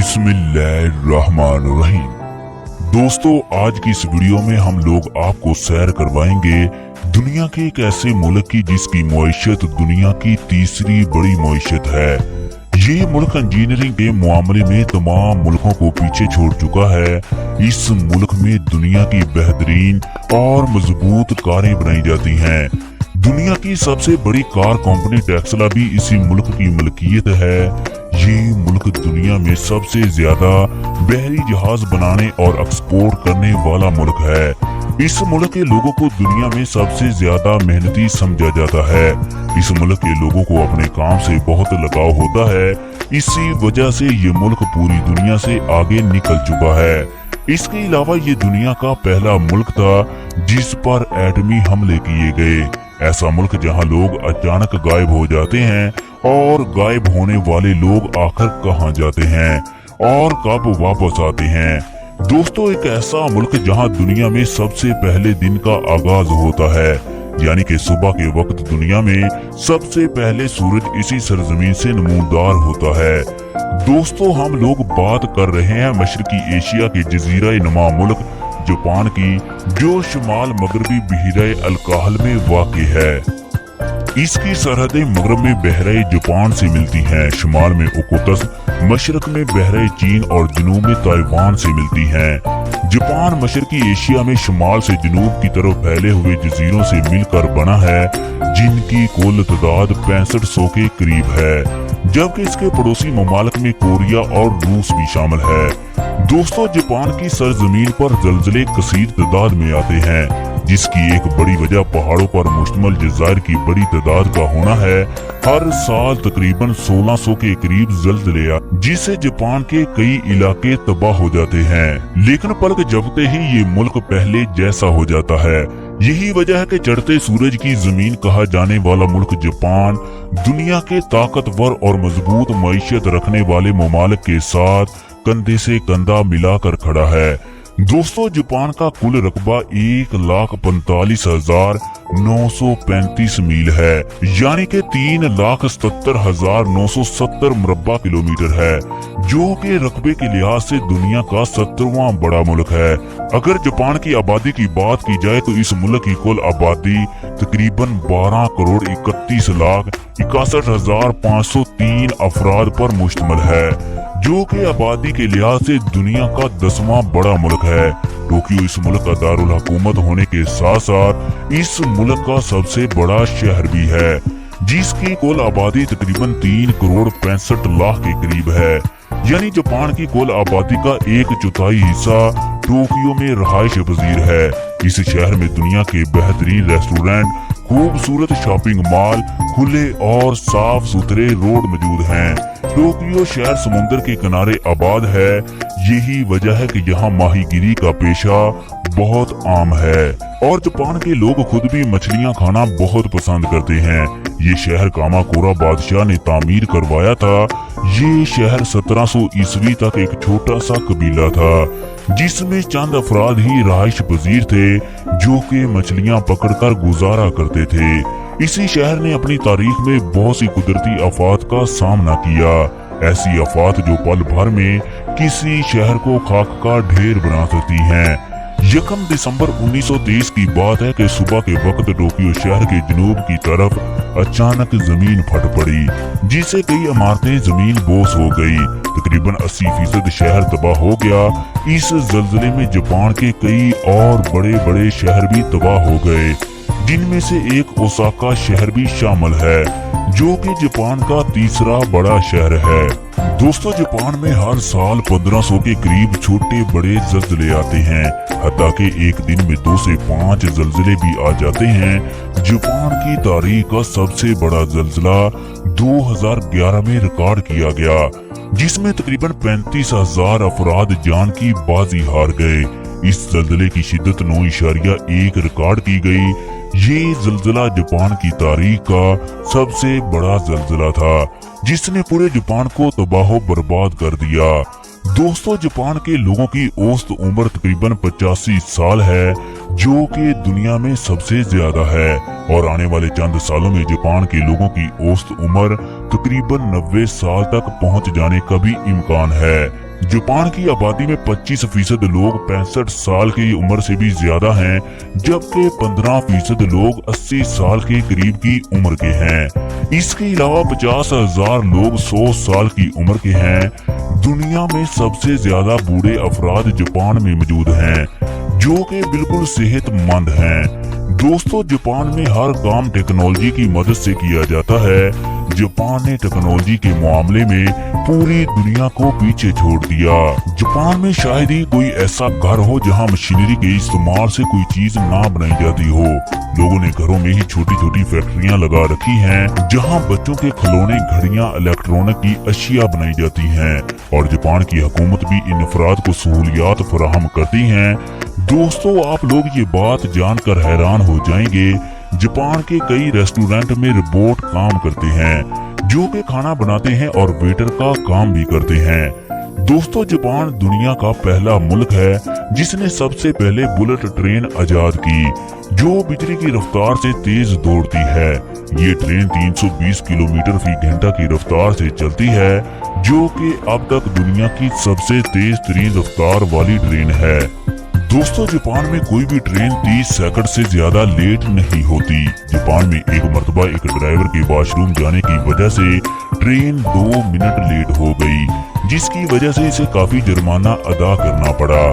बिस्मिल्लाहिर्रहमानिर्रहीम। दोस्तों, आज की इस वीडियो में हम लोग आपको सैर करवाएंगे दुनिया के एक ऐसे मुल्क की जिसकी मईशत दुनिया की तीसरी बड़ी मईशत है। ये मुल्क इंजीनियरिंग के मामले में तमाम मुल्कों को पीछे छोड़ चुका है। इस मुल्क में दुनिया की बेहतरीन और मजबूत कारें बनाई जाती हैं। दुनिया की सबसे बड़ी कार कंपनी टेस्ला भी इसी मुल्क की मलकियत है। ये मुल्क दुनिया में सबसे ज्यादा बहरी जहाज बनाने और एक्सपोर्ट करने वाला मुल्क है। इस मुल्क के लोगों को दुनिया में सबसे ज्यादा मेहनती समझा जाता है। इस मुल्क के लोगों को अपने काम से बहुत लगाव होता है। इसी वजह से ये मुल्क पूरी दुनिया से आगे निकल चुका है। इसके अलावा ये दुनिया का पहला मुल्क था जिस पर एटमी हमले किए गए। ऐसा मुल्क जहां लोग अचानक गायब हो जाते हैं और गायब होने वाले लोग आखिर कहां जाते हैं और कब वापस आते हैं। दोस्तों, एक ऐसा मुल्क जहां दुनिया में सबसे पहले दिन का आगाज होता है, यानी कि सुबह के वक्त दुनिया में सबसे पहले सूरज इसी सरजमीन से नमूदार होता है। दोस्तों, हम लोग बात कर रहे हैं मशरकी एशिया के जजीरा नुमा मुल्क जापान की, जो शुमाल मगरबी बहरा अलकाहल में वाक़ है। इसकी सरहदें मगरब में बहरा जापान से मिलती हैं, शुमाल में ओकोतस, मशरक में बहरा चीन और जनूब में ताइवान से मिलती हैं। जापान मशरकी एशिया में शुमाल से जनूब की तरफ फैले हुए जजीरों से मिलकर बना है, जिनकी कुल तादाद 6500 के करीब है, जबकि इसके पड़ोसी ममालिक में कोरिया और रूस भी शामिल है। दोस्तों, जापान की सरजमीन पर जलजले कसीर तादाद में आते हैं, जिसकी एक बड़ी वजह पहाड़ों पर मुश्तमिल जज़ायर की बड़ी तादाद का होना है। हर साल तकरीबन 1600 के करीब जलजले जिससे जापान के कई इलाके तबाह हो जाते हैं, लेकिन पलक झपकते ही ये मुल्क पहले जैसा हो जाता है। यही वजह है कि चढ़ते सूरज की जमीन कहा जाने वाला मुल्क जापान दुनिया के ताकतवर और मजबूत मईशत रखने वाले ममालिक के साथ कंधे से कंधा मिलाकर खड़ा है। दोस्तों, जापान का कुल रकबा 1,75,935 मील है, यानी कि 3,77,970 मुरब्बा किलोमीटर है, जो कि रकबे के लिहाज से दुनिया का 17वां बड़ा मुल्क है। अगर जापान की आबादी की बात की जाए तो इस मुल्क की कुल आबादी तकरीबन 12,61,61,503 अफराद पर मुश्तमिल है, जो कि आबादी के लिहाज से दुनिया का 10वां बड़ा मुल्क है। टोक्यो इस मुल्क का दारुल हुकूमत होने के साथ साथ इस मुल्क का सबसे बड़ा शहर भी है, जिसकी कुल आबादी तकरीबन 3,65,00,000 के करीब है। यानी जापान की कुल आबादी का 1/4 हिस्सा टोक्यो में रहायश पजीर है। इस शहर में दुनिया के बेहतरीन रेस्टोरेंट, खूबसूरत शॉपिंग मॉल, खुले और साफ सुथरे रोड मौजूद हैं। टोक्यो शहर समुद्र के किनारे आबाद है। यही वजह है कि यहाँ माहीगिरी का पेशा बहुत आम है और जापान के लोग खुद भी मछलियाँ खाना बहुत पसंद करते हैं। ये शहर कामाकुरा बादशाह ने तामीर करवाया था। ये शहर 1700 ईस्वी तक एक छोटा सा कबीला था, जिसमें चंद अफराद ही रहायश पजीर थे, जो कि मछलियाँ पकड़कर गुजारा करते थे। इसी शहर ने अपनी तारीख में बहुत सी कुदरती आफात का सामना किया, ऐसी आफात जो पल भर में किसी शहर को खाक का ढेर बना सकती हैं। 1 दिसंबर 1923 की बात है कि सुबह के वक्त टोक्यो शहर के जनूब की तरफ अचानक जमीन फट पड़ी, जिससे कई इमारतें जमीन बोस हो गई। तकरीबन 80% शहर तबाह हो गया। इस जलजले में जापान के कई और बड़े बड़े शहर भी तबाह हो गए, जिनमें से एक ओसाका शहर भी शामिल है, जो कि जापान का तीसरा बड़ा शहर है। दोस्तों, जापान में हर साल 1500 के करीब छोटे बड़े जलजले आते हैं, हत्ता कि एक दिन में 2 से 5 जलजले भी आ जाते हैं। जापान की तारीख का सबसे बड़ा जलजला 2011 में रिकॉर्ड किया गया, जिसमें तकरीबन 35,000 अफराद जान की बाजी हार गए। इस जलजले की शिद्दत 9.1 रिकॉर्ड की गई। ये जलजला जापान की तारीख का सबसे बड़ा जलजला था, जिसने पूरे जापान को तबाह बर्बाद कर दिया। दोस्तों, जापान के लोगों की औसत उम्र तकरीबन 85 साल है, जो कि दुनिया में सबसे ज्यादा है, और आने वाले चंद सालों में जापान के लोगों की औसत उम्र तकरीबन 90 साल तक पहुंच जाने का भी इम्कान है। जापान की आबादी में 25% लोग 65 साल की उम्र से भी ज्यादा हैं, जबकि 15% लोग 80 साल के करीब की उम्र के हैं। इसके अलावा 50,000 लोग 100 साल की उम्र के हैं। दुनिया में सबसे ज्यादा बूढ़े अफराद जापान में मौजूद हैं, जो कि बिल्कुल सेहतमंद हैं। दोस्तों, जापान में हर काम टेक्नोलॉजी की मदद से किया जाता है। जापान ने टेक्नोलॉजी के मामले में पूरी दुनिया को पीछे छोड़ दिया। जापान में शायद ही कोई ऐसा घर हो जहां मशीनरी के इस्तेमाल से कोई चीज ना बनाई जाती हो। लोगों ने घरों में ही छोटी छोटी फैक्ट्रियां लगा रखी हैं, जहां बच्चों के खिलौने, घड़ियां, इलेक्ट्रॉनिक की अशिया बनाई जाती हैं। और जापान की हुकूमत भी इन अफराद को सहूलियात फराहम करती है। दोस्तों, आप लोग ये बात जानकर हैरान हो जाएंगे, जापान के कई रेस्टोरेंट में रोबोट काम करते हैं, जो कि खाना बनाते हैं और वेटर का काम भी करते हैं। दोस्तों, जापान दुनिया का पहला मुल्क है जिसने सबसे पहले बुलेट ट्रेन आजाद की, जो बिजली की रफ्तार से तेज दौड़ती है। ये ट्रेन 320 किलोमीटर फी घंटा की रफ्तार से चलती है, जो कि अब तक दुनिया की सबसे तेज तरीन रफ्तार वाली ट्रेन है। दोस्तों, जापान में कोई भी ट्रेन 30 सेकंड से ज्यादा लेट नहीं होती। जापान में एक मर्तबा एक ड्राइवर के वॉशरूम जाने की वजह से ट्रेन 2 मिनट लेट हो गई, जिसकी वजह से इसे काफी जुर्माना अदा करना पड़ा।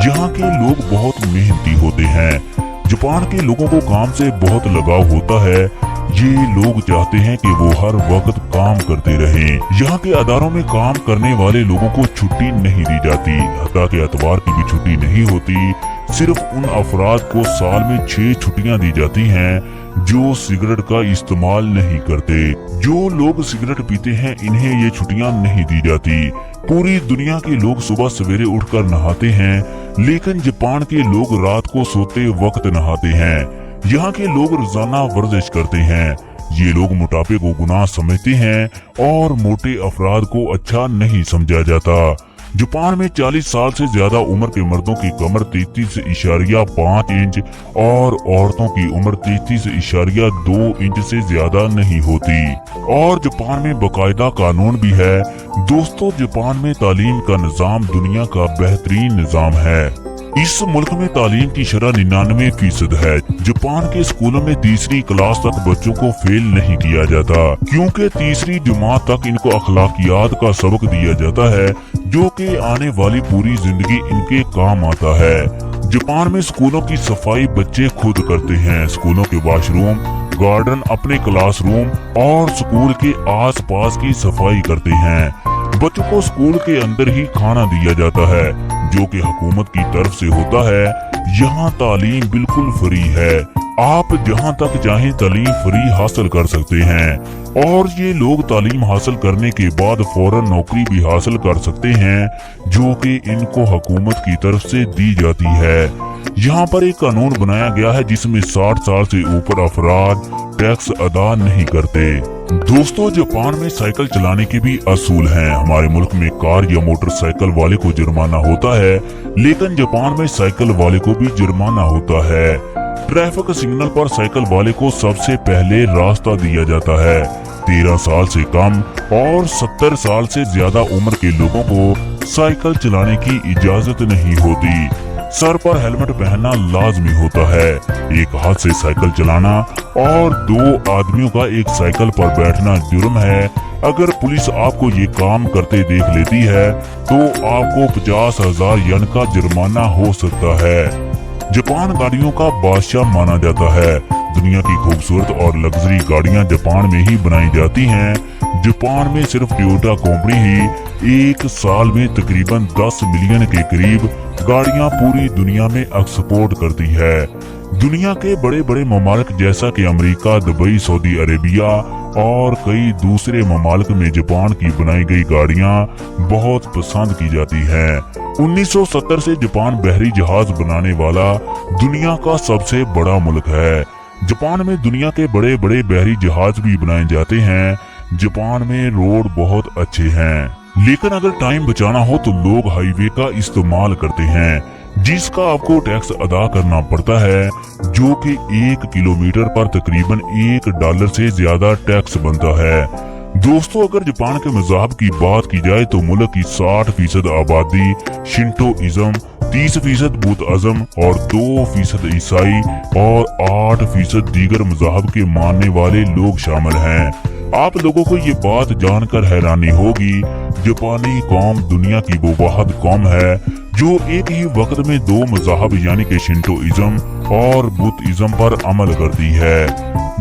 यहाँ के लोग बहुत मेहनती होते हैं। जापान के लोगों को काम से बहुत लगाव होता है। ये लोग चाहते हैं कि वो हर वक्त काम करते रहें। यहाँ के अदारों में काम करने वाले लोगों को छुट्टी नहीं दी जाती, हत्ता के एतवार की भी छुट्टी नहीं होती। सिर्फ उन अफराद को साल में 6 छुट्टियां दी जाती हैं जो सिगरेट का इस्तेमाल नहीं करते। जो लोग सिगरेट पीते हैं, इन्हें ये छुट्टियां नहीं दी जाती। पूरी दुनिया के लोग सुबह सवेरे उठकर नहाते हैं, लेकिन जापान के लोग रात को सोते वक्त नहाते हैं। यहाँ के लोग रोजाना वर्जिश करते हैं। ये लोग मोटापे को गुनाह समझते हैं और मोटे अफराद को अच्छा नहीं समझा जाता। जापान में 40 साल से ज्यादा उम्र के मर्दों की कमर 33.5 इंच और औरतों की उम्र 33.2 इंच से ज्यादा नहीं होती। और जापान में बाकायदा कानून भी है। दोस्तों, जापान में तालीम का निजाम दुनिया का बेहतरीन निजाम है। इस मुल्क में तालीम की शरह 99% है। जापान के स्कूलों में 3री क्लास तक बच्चों को फेल नहीं किया जाता, क्योंकि 3री जमात तक इनको अखलाकियात का सबक दिया जाता है, जो कि आने वाली पूरी जिंदगी इनके काम आता है। जापान में स्कूलों की सफाई बच्चे खुद करते हैं। स्कूलों के वॉशरूम, गार्डन, अपने क्लासरूम और स्कूल के आसपास की सफाई करते हैं। बच्चों को स्कूल के अंदर ही खाना दिया जाता है, जो कि हुकूमत की तरफ से होता है। यहाँ तालीम बिल्कुल फ्री है। आप जहाँ तक चाहें तालीम फ्री हासिल कर सकते हैं। और ये लोग तालीम हासिल करने के बाद फौरन नौकरी भी हासिल कर सकते हैं, जो कि इनको हुकूमत की तरफ से दी जाती है। यहाँ पर एक कानून बनाया गया है जिसमें 60 साल से ऊपर अफराद टैक्स अदा नहीं करते। दोस्तों, जापान में साइकिल चलाने के भी असूल हैं। हमारे मुल्क में कार या मोटरसाइकिल वाले को जुर्माना होता है, लेकिन जापान में साइकिल वाले को भी जुर्माना होता है। ट्रैफिक सिग्नल पर साइकिल वाले को सबसे पहले रास्ता दिया जाता है। 13 साल से कम और 70 साल से ज्यादा उम्र के लोगों को साइकिल चलाने की इजाजत नहीं होती। सर पर हेलमेट पहनना लाजमी होता है। एक हाथ से साइकिल चलाना और 2 आदमियों का एक साइकिल पर बैठना जुर्म है। अगर पुलिस आपको ये काम करते देख लेती है तो आपको 50,000 येन का जुर्माना हो सकता है। जापान गाड़ियों का बादशाह माना जाता है। दुनिया की खूबसूरत और लग्जरी गाड़ियां जापान में ही बनाई जाती हैं। जापान में सिर्फ टोयोटा कंपनी ही एक साल में तकरीबन 10 मिलियन के करीब गाड़ियां पूरी दुनिया में एक्सपोर्ट करती है। दुनिया के बड़े बड़े ममालिक जैसा कि अमेरिका, दुबई, सऊदी अरेबिया और कई दूसरे ममालिक में जापान की बनाई गई गाड़ियां बहुत पसंद की जाती हैं। 1970 से जापान बहरी जहाज बनाने वाला दुनिया का सबसे बड़ा मुल्क है। जापान में दुनिया के बड़े बड़े बहरी जहाज भी बनाए जाते हैं। जापान में रोड बहुत अच्छे हैं, लेकिन अगर टाइम बचाना हो तो लोग हाईवे का इस्तेमाल करते हैं, जिसका आपको टैक्स अदा करना पड़ता है, जो कि 1 किलोमीटर पर तकरीबन $1 से ज्यादा टैक्स बनता है। दोस्तों अगर जापान के मज़हब की बात की जाए तो मुल्क की 60% आबादी शिंटोइज्म, 30% बुद्धिज्म और 2% ईसाई और 8% दीगर मज़हब के मानने वाले लोग शामिल हैं। आप लोगों को ये बात जानकर हैरानी होगी, जापानी कौम दुनिया की वो वाहिद कौम है जो एक ही वक्त में 2 मज़हब यानी कि शिंटोइज्म और बुद्धिज्म पर अमल करती है।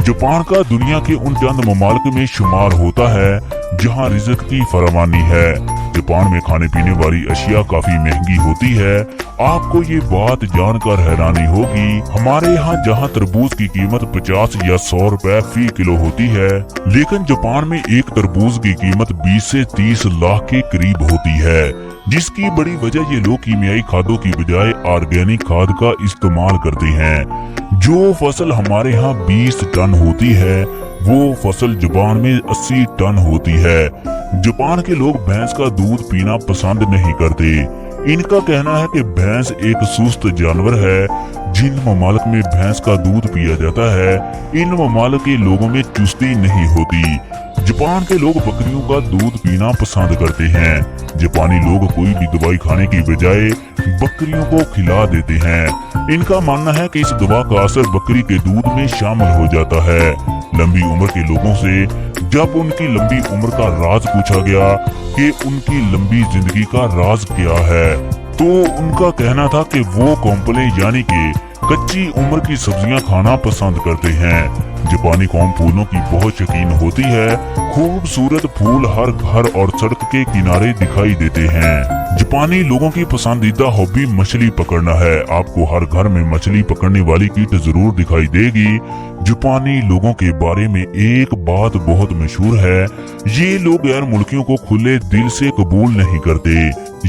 जापान का दुनिया के उन चंद ममालिक में शुमार होता है जहां रिज़्क की फरावानी है। जापान में खाने पीने वाली अशिया काफी महंगी होती है। आपको ये बात जानकर हैरानी होगी, हमारे यहाँ जहाँ तरबूज की कीमत 50 या 100 रुपए फी किलो होती है, लेकिन जापान में एक तरबूज की कीमत 20 से 30 लाख के करीब होती है। जिसकी बड़ी वजह ये लोग कीमियाई खादों की बजाय ऑर्गेनिक खाद का इस्तेमाल करते हैं। जो फसल हमारे यहाँ 20 टन होती है वो फसल जापान में 80 टन होती है। जापान के लोग भैंस का दूध पीना पसंद नहीं करते। इनका कहना है कि भैंस एक सुस्त जानवर है। जिन ममालिक में भैंस का दूध पिया जाता है, इन ममालिक के लोगों में चुस्ती नहीं होती। जापान के लोग बकरियों का दूध पीना पसंद करते हैं। जापानी लोग कोई भी दवाई खाने की बजाय बकरियों को खिला देते हैं। इनका मानना है कि इस दवा का असर बकरी के दूध में शामिल हो जाता है। लंबी उम्र के लोगों से जब उनकी लंबी उम्र का राज पूछा गया कि उनकी लंबी जिंदगी का राज क्या है, तो उनका कहना था कि वो कोम्पले यानी कि कच्ची उम्र की सब्जियां खाना पसंद करते हैं। जापानी कौम फूलों की बहुत शौकीन होती है। खूबसूरत फूल हर घर और सड़क के किनारे दिखाई देते हैं। जापानी लोगों की पसंदीदा हॉबी मछली पकड़ना है। आपको हर घर में मछली पकड़ने वाली किट जरूर दिखाई देगी। जापानी लोगों के बारे में एक बात बहुत मशहूर है, ये लोग गैर मुल्कियों को खुले दिल से कबूल नहीं करते,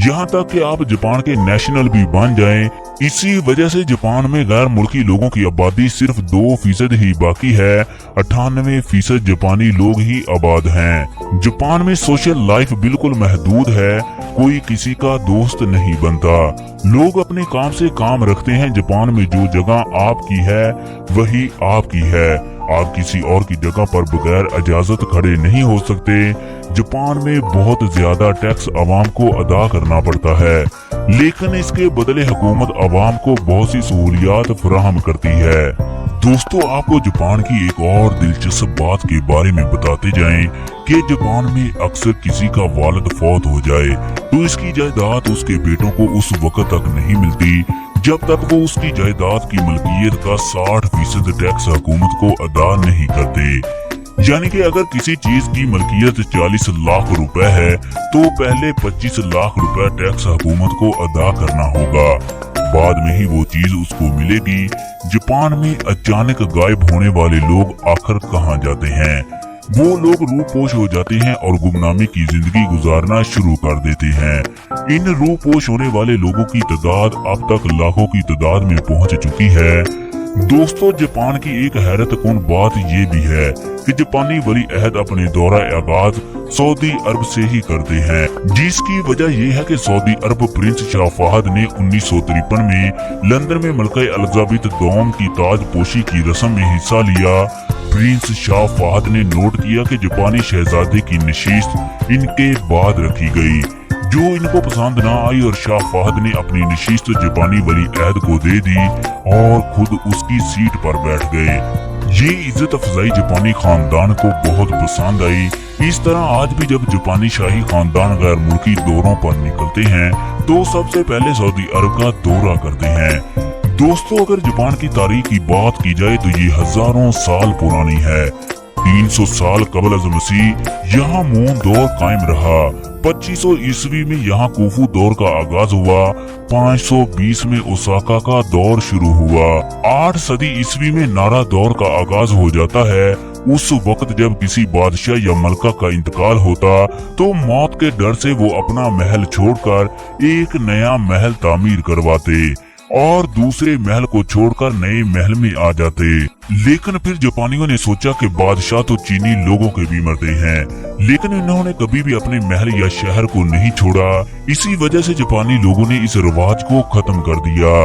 यहाँ तक कि आप जापान के नेशनल भी बन जाएं। इसी वजह से जापान में गैर मुल्की लोगों की आबादी सिर्फ 2% ही बाकी है। 98% जापानी लोग ही आबाद हैं। जापान में सोशल लाइफ बिल्कुल महदूद है, कोई किसी का दोस्त नहीं बनता। लोग अपने काम से काम रखते हैं। जापान में जो जगह आपकी है वही आपकी है। आप किसी और की जगह पर बगैर इजाजत खड़े नहीं हो सकते। जापान में बहुत ज्यादा टैक्स आवाम को अदा करना पड़ता है, लेकिन इसके बदले हुकूमत आवाम को बहुत सी सहूलियात फराहम करती है। दोस्तों आपको जापान की एक और दिलचस्प बात के बारे में बताते जाएं कि जापान में अक्सर किसी का वालिद फौत हो जाए तो इसकी जायदाद उसके बेटों को उस वक्त तक नहीं मिलती जब तक वो उसकी जायदाद की मलकियत का 60% टैक्स हुकूमत को अदा नहीं करते। यानी कि अगर किसी चीज की मलकियत 40 लाख रुपए है तो पहले 25 लाख रुपए टैक्स हुकूमत को अदा करना होगा, बाद में ही वो चीज उसको मिलेगी। जापान में अचानक गायब होने वाले लोग आखिर कहाँ जाते हैं? वो लोग रूपोश हो जाते हैं और गुमनामी की जिंदगी गुजारना शुरू कर देते हैं। इन रूपोश होने वाले लोगों की तादाद अब तक लाखों की तादाद में पहुंच चुकी है। दोस्तों जापान की एक हैरत कुन बात ये भी है कि जापानी वली अहद अपने दौरा आगाज सऊदी अरब से ही करते हैं, जिसकी वजह ये है कि सऊदी अरब प्रिंस शाह फहद ने 1953 में लंदन में मलका एलिजाबेथ दोम की ताजपोशी की रस्म में हिस्सा लिया। प्रिंस शाह फहद ने नोट किया कि जापानी शहजादे की नशिस्त इनके बाद रखी गई, जो इनको पसंद ना आई और शाह फहद ने अपनी नशिस्त जापानी वली अहद को दे दी और खुद उसकी सीट पर बैठ गए। ये इज्जत अफजाई जापानी खानदान को बहुत पसंद आई। इस तरह आज भी जब जापानी शाही खानदान गैर मुल्की दौरों पर निकलते हैं तो सबसे पहले सऊदी अरब का दौरा करते हैं। दोस्तों अगर जापान की तारीख की बात की जाए तो ये हजारों साल पुरानी है। 300 साल कबल अज़ मसीह यहाँ मून दौर कायम रहा। 2500 ईस्वी में यहाँ कुफू दौर का आगाज हुआ। 520 में ओसाका का दौर शुरू हुआ। 8 सदी ईस्वी में नारा दौर का आगाज हो जाता है। उस वक्त जब किसी बादशाह या मलका का इंतकाल होता तो मौत के डर से वो अपना महल छोड़कर एक नया महल तामीर करवाते और दूसरे महल को छोड़कर नए महल में आ जाते। लेकिन फिर जापानियों ने सोचा कि बादशाह तो चीनी लोगों के भी मरते हैं, लेकिन इन्होंने कभी भी अपने महल या शहर को नहीं छोड़ा। इसी वजह से जापानी लोगों ने इस रिवाज को खत्म कर दिया।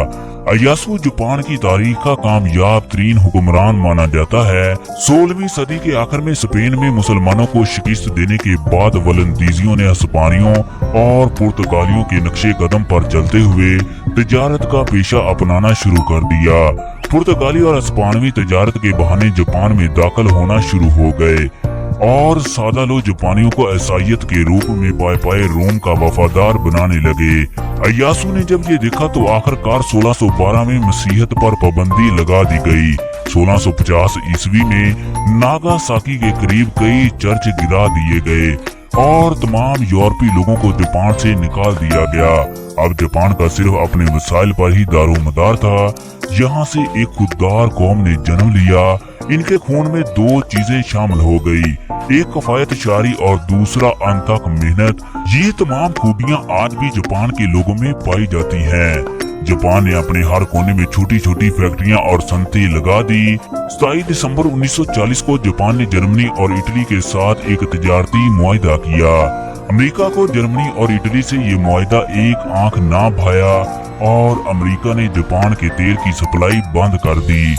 इयासु जापान की तारीख का कामयाब तरीन हुक्मरान माना जाता है। 16वीं सदी के आखिर में स्पेन में मुसलमानों को शिकस्त देने के बाद वलंदीजियों ने हिस्पानियों और पुर्तगालियों के नक्शे कदम पर चलते हुए तिजारत का पेशा अपनाना शुरू कर दिया। पुर्तगाली और हिस्पानवी तिजारत के बहाने जापान में दाखिल होना शुरू हो गए और सादा लोग जापानियों को ईसाईयत के रूप में पाए रोम का वफादार बनाने लगे। इयासु ने जब ये देखा तो आखिरकार 1612 में मसीहत पर पाबंदी लगा दी गई। 1650 ईस्वी में नागासाकी के करीब कई चर्च गिरा दिए गए और तमाम यूरोपीय लोगों को जापान से निकाल दिया गया। अब जापान का सिर्फ अपने वसाइल पर ही दारोमदार था। यहाँ से एक खुददार कौम ने जन्म लिया। इनके खून में दो चीजें शामिल हो गई, एक कफायत शारी और दूसरा अनथक मेहनत। ये तमाम खूबियाँ आज भी जापान के लोगों में पाई जाती हैं। जापान ने अपने हर कोने में छोटी छोटी फैक्ट्रियां और सनतें लगा दी। 27 दिसंबर 1940 को जापान ने जर्मनी और इटली के साथ एक तिजारती मुआहिदा किया। अमेरिका को जर्मनी और इटली से ये मुआहिदा एक आंख ना भाया और अमेरिका ने जापान के तेल की सप्लाई बंद कर दी,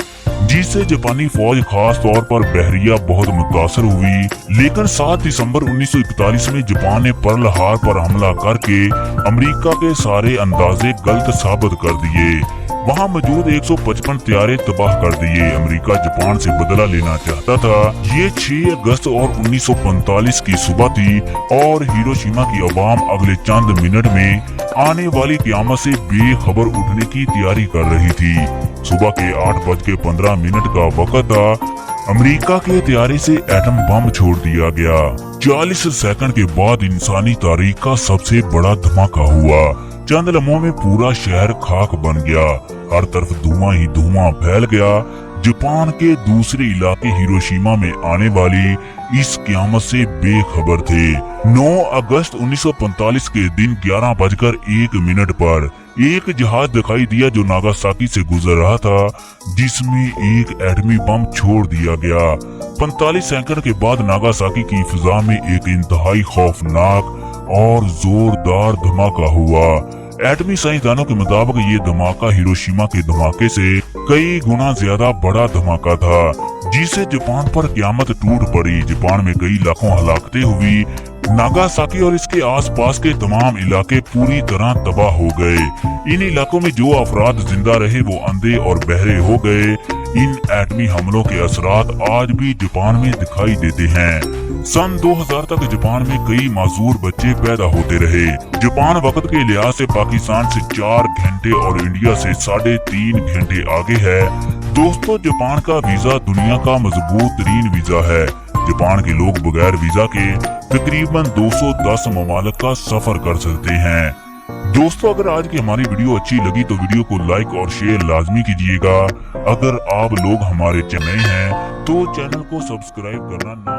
जिससे जापानी फौज खास तौर पर बहरिया बहुत मुतासर हुई। लेकिन 7 दिसंबर 1941 में जापान ने पर्ल हार्बर पर हमला करके अमेरिका के सारे अंदाजे गलत साबित कर दिए। वहां मौजूद 155 तैयारे तबाह कर दिए। अमेरिका जापान से बदला लेना चाहता था। ये 6 अगस्त और 1945 की सुबह थी और हिरोशिमा की आवाम अगले चंद मिनट में आने वाली क़यामत से बेखबर उठने की तैयारी कर रही थी। सुबह के 8:15 का वक्त था। अमेरिका के तैयारी से एटम बम छोड़ दिया गया। 40 सेकंड के बाद इंसानी तारीख का सबसे बड़ा धमाका हुआ। चंद लम्हों में पूरा शहर खाक बन गया। हर तरफ धुआं ही धुआं फैल गया। जापान के दूसरे इलाके हिरोशिमा में आने वाली इस क़यामत से बेखबर थे। 9 अगस्त 1945 के दिन 11:01 पर एक जहाज दिखाई दिया जो नागासाकी से गुजर रहा था, जिसमें एक एटमी बम छोड़ दिया गया। 45 सेकंड के बाद नागासाकी की फिजा में एक इंतहाई खौफनाक और जोरदार धमाका हुआ। एटमी साइंसदानों के मुताबिक ये धमाका हिरोशिमा के धमाके से कई गुना ज्यादा बड़ा धमाका था, जिससे जापान पर क़यामत टूट पड़ी। जापान में कई लाखों हलाकतें हुई। नागासाकी और इसके आसपास के तमाम इलाके पूरी तरह तबाह हो गए। इन इलाकों में जो अफराद जिंदा रहे वो अंधे और बहरे हो गए। इन एटमी हमलों के असरात आज भी जापान में दिखाई देते हैं। सन 2000 तक जापान में कई मासूर बच्चे पैदा होते रहे। जापान वक्त के लिहाज से पाकिस्तान से 4 घंटे और इंडिया से 3.5 घंटे आगे है। दोस्तों, जापान का वीजा दुनिया का मजबूत तरीन वीजा है। जापान के लोग बगैर वीजा के तकरीबन 210 ममालिक का सफर कर सकते हैं। दोस्तों, अगर आज की हमारी वीडियो अच्छी लगी तो वीडियो को लाइक और शेयर लाजमी कीजिएगा। अगर आप लोग हमारे चैनल हैं तो चैनल को सब्सक्राइब करना ना